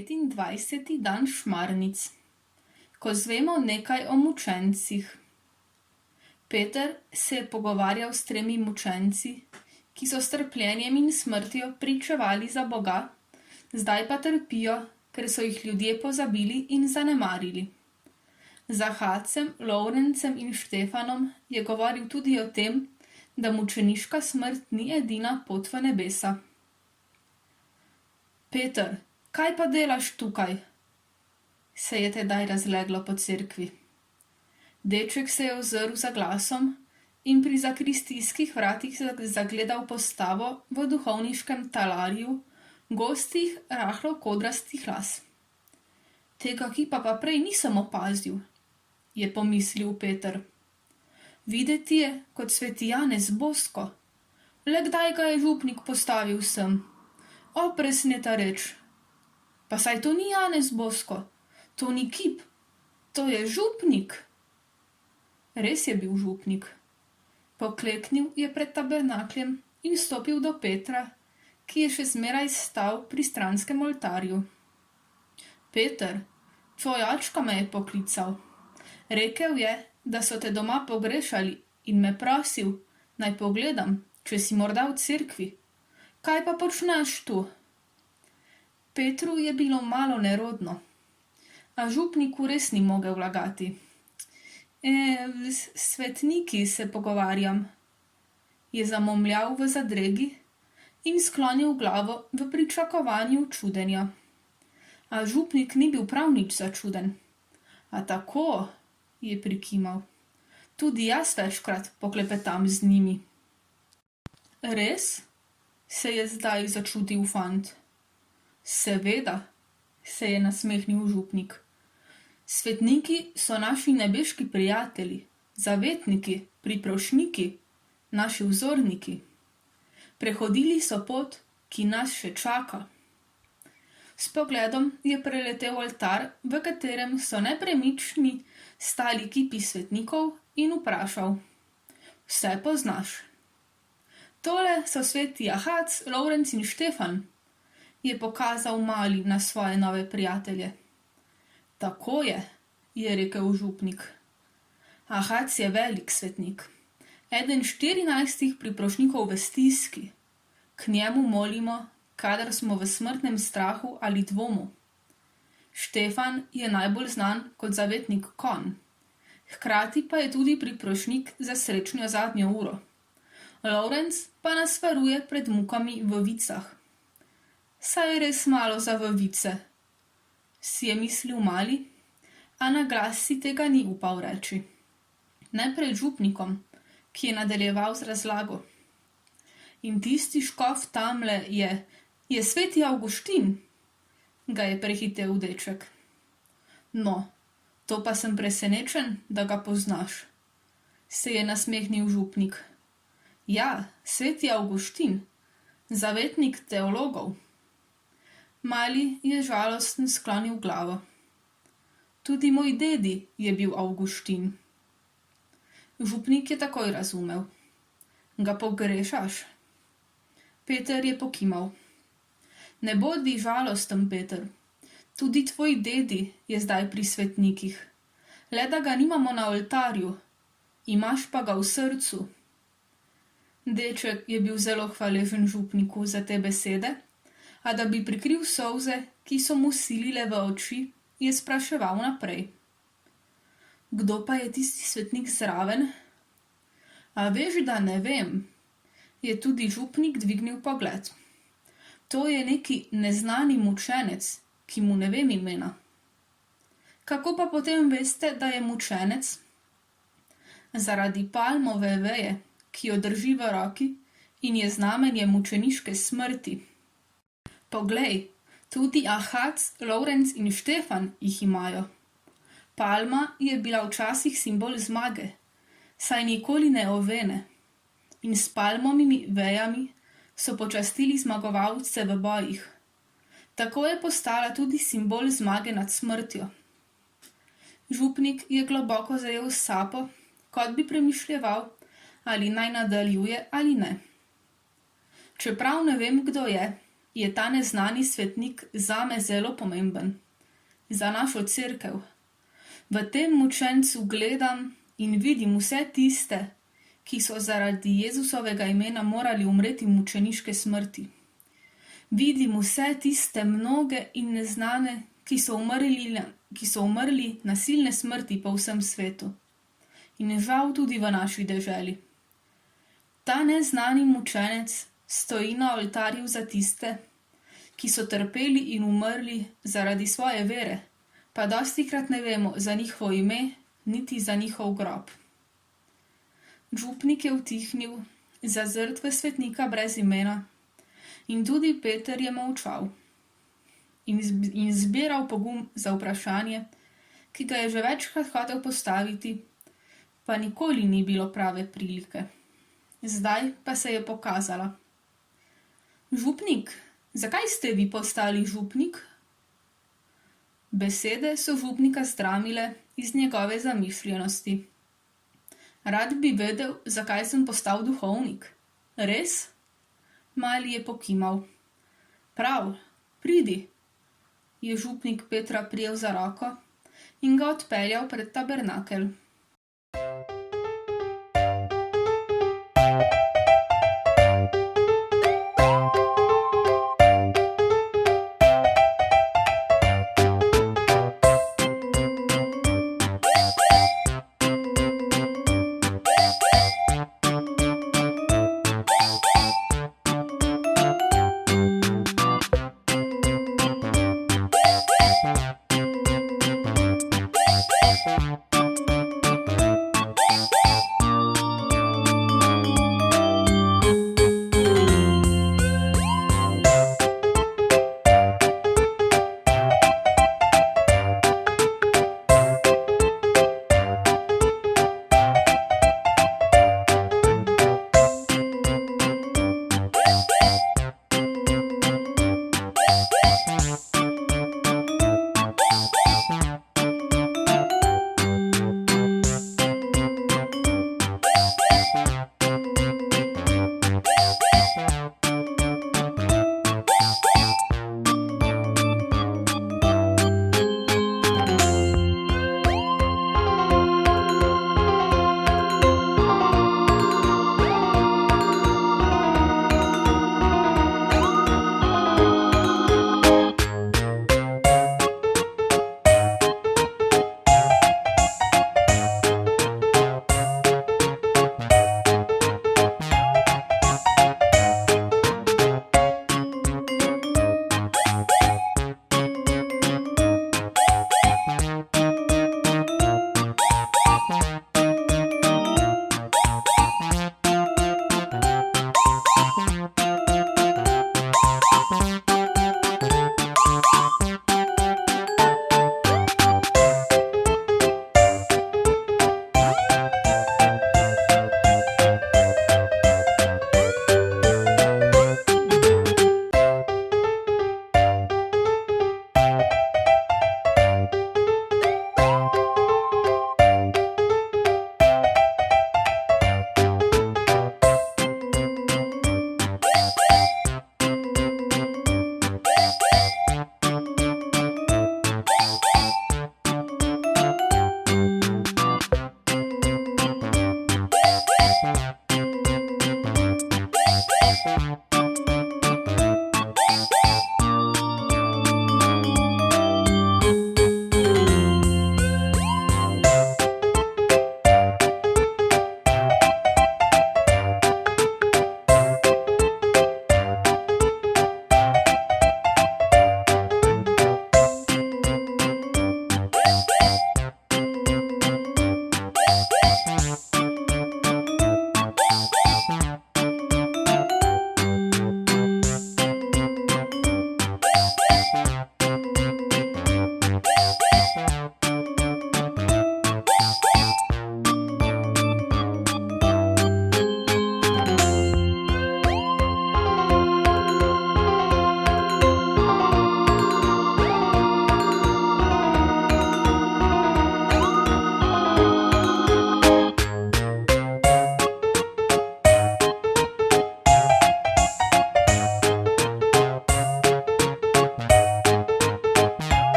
29. dan Šmarnic. Ko zvemo nekaj o mučencih. Peter se je pogovarjal s 3 mučenci, ki so s trpljenjem in smrtjo pričevali za Boga, zdaj pa trpijo, ker so jih ljudje pozabili in zanemarili. Z Ahacem, Lovrencem in Štefanom je govoril tudi o tem, da mučeniška smrt ni edina pot v nebesa. Peter, kaj pa delaš tukaj? Se je tedaj razleglo po cerkvi. Deček se je ozrl za glasom in pri zakristijskih vratih zagledal postavo v duhovniškem talarju, gostih, rahlo kodrastih las. Tega kipa pa prej nisem opazil, je pomislil Peter. Videti je kot sveti Janez Bosko. Le kdaj ga je župnik postavil sem? O, presneta reč. Pa saj to ni Janez Bosko, to ni kip, to je župnik. Res je bil župnik. Pokleknil je pred tabernakljem in stopil do Petra, ki je še zmeraj stal pri stranskem oltarju. Peter, tvoj očka me je poklical. Rekel je, da so te doma pogrešali in me prosil, naj pogledam, če si morda v cerkvi. Kaj pa počneš tu? Petru je bilo malo nerodno, a župniku res ni mogel lagati. S svetniki se pogovarjam, je zamomljal v zadregi in sklonil glavo v pričakovanju čudenja. A župnik ni bil prav nič začuden. A tako, je prikimal. Tudi jaz večkrat poklepetam z njimi. Res? Se je zdaj začudil fant. Seveda, se je nasmehnil župnik. Svetniki so naši nebeški prijatelji, zavetniki, priprošniki, naši vzorniki. Prehodili so pot, ki nas še čaka. S pogledom je preletel oltar, v katerem so nepremični stali kipi svetnikov, in vprašal. Vse poznaš? Tole so sveti Ahac, Lovrenc in Štefan, je pokazal mali na svoje nove prijatelje. Tako je rekel župnik. Ahac je velik svetnik, eden 14 priprošnikov v stiski. K njemu molimo, kadar smo v smrtnem strahu ali dvomu. Štefan je najbolj znan kot zavetnik konj, hkrati pa je tudi priprošnik za srečno zadnjo uro. Lovrenc pa nas varuje pred mukami v vicah. Saj je res malo za v vice, si je mislil mali, a na glas si tega ni upal reči. Ne pred župnikom, ki je nadaljeval z razlago. In tisti škof tamle je sveti Avguštin, ga je prehitel deček. No, to pa sem presenečen, da ga poznaš, se je nasmehnil župnik. Ja, sveti Avguštin, zavetnik teologov. Mali je žalosten sklonil glavo. Tudi moj dedi je bil Avguštin. Župnik je takoj razumel. Ga pogrešaš? Peter je pokimal. Ne bodi žalosten, Peter. Tudi tvoj dedi je zdaj pri svetnikih. Le da ga nimamo na oltarju, imaš pa ga v srcu. Deček je bil zelo hvaležen župniku za te besede, a da bi prikril solze, ki so mu silile v oči, je spraševal naprej. Kdo pa je tisti svetnik zraven? A veš, da ne vem, je tudi župnik dvignil pogled. To je neki neznani mučenec, ki mu ne vem imena. Kako pa potem veste, da je mučenec? Zaradi palmove veje, ki jo drži v roki in je znamenje mučeniške smrti. Poglej, tudi Ahac, Lovrenc in Štefan jih imajo. Palma je bila včasih simbol zmage, saj nikoli ne ovene, in s palmovimi vejami so počastili zmagovalce v bojih. Tako je postala tudi simbol zmage nad smrtjo. Župnik je globoko zajel sapo, kot bi premišljeval, ali naj nadaljuje ali ne. Čeprav ne vem, kdo je, je ta neznani svetnik zame zelo pomemben. Za našo cerkev. V tem mučencu gledam in vidim vse tiste, ki so zaradi Jezusovega imena morali umreti mučeniške smrti. Vidim vse tiste mnoge in neznane, ki so umrli nasilne smrti po vsem svetu. In žal tudi v naši deželi. Ta neznani mučenec stoji na oltarju za tiste, ki so trpeli in umrli zaradi svoje vere, pa dostikrat ne vemo za njihovo ime, niti za njihov grob. Župnik je utihnil, zazrt v svetnika brez imena, in tudi Peter je molčal in zbiral pogum za vprašanje, ki ga je že večkrat hotel postaviti, pa nikoli ni bilo prave prilike. Zdaj pa se je pokazala. Župnik, zakaj ste vi postali župnik? Besede so župnika zdramile iz njegove zamišljenosti. Rad bi vedel, zakaj sem postal duhovnik. Res? Mali je pokimal. Prav, pridi, je župnik Petra prijel za roko in ga odpeljal pred tabernakelj.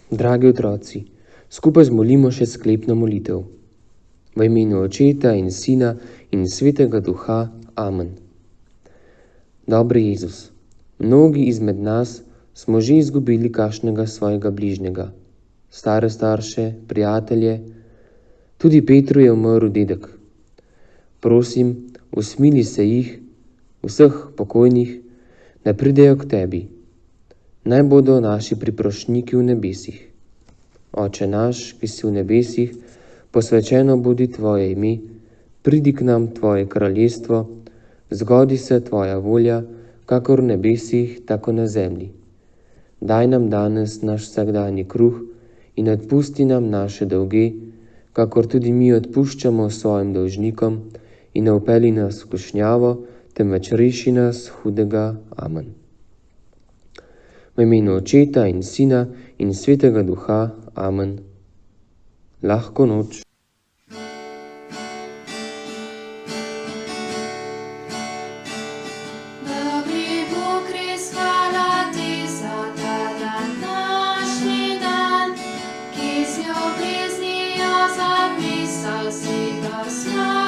Dragi otroci, skupaj zmolimo še sklepno molitev. V imenu Očeta in Sina in Svetega Duha. Amen. Dobri Jezus, mnogi izmed nas smo že izgubili kakšnega svojega bližnjega, stare starše, prijatelje, tudi Petru je umrl dedek. Prosim, usmili se jih, vseh pokojnih, da pridejo k tebi. Naj bodo naši priprošniki v nebesih. Oče naš, ki si v nebesih, posvečeno bodi tvoje ime, pridi k nam tvoje kraljestvo, zgodi se tvoja volja, kakor v nebesih, tako na zemlji. Daj nam danes naš vsakdanji kruh in odpusti nam naše dolge, kakor tudi mi odpuščamo svojim dolžnikom, in ne vpelji nas v skušnjavo, temveč reši nas hudega. Amen. V imenu Očeta in Sina in Svetega Duha. Amen. Lahko noč. Dobri Bog, res hvala ti za ta današnji dan, ki si ljubeznijo zapisal si ga slavo.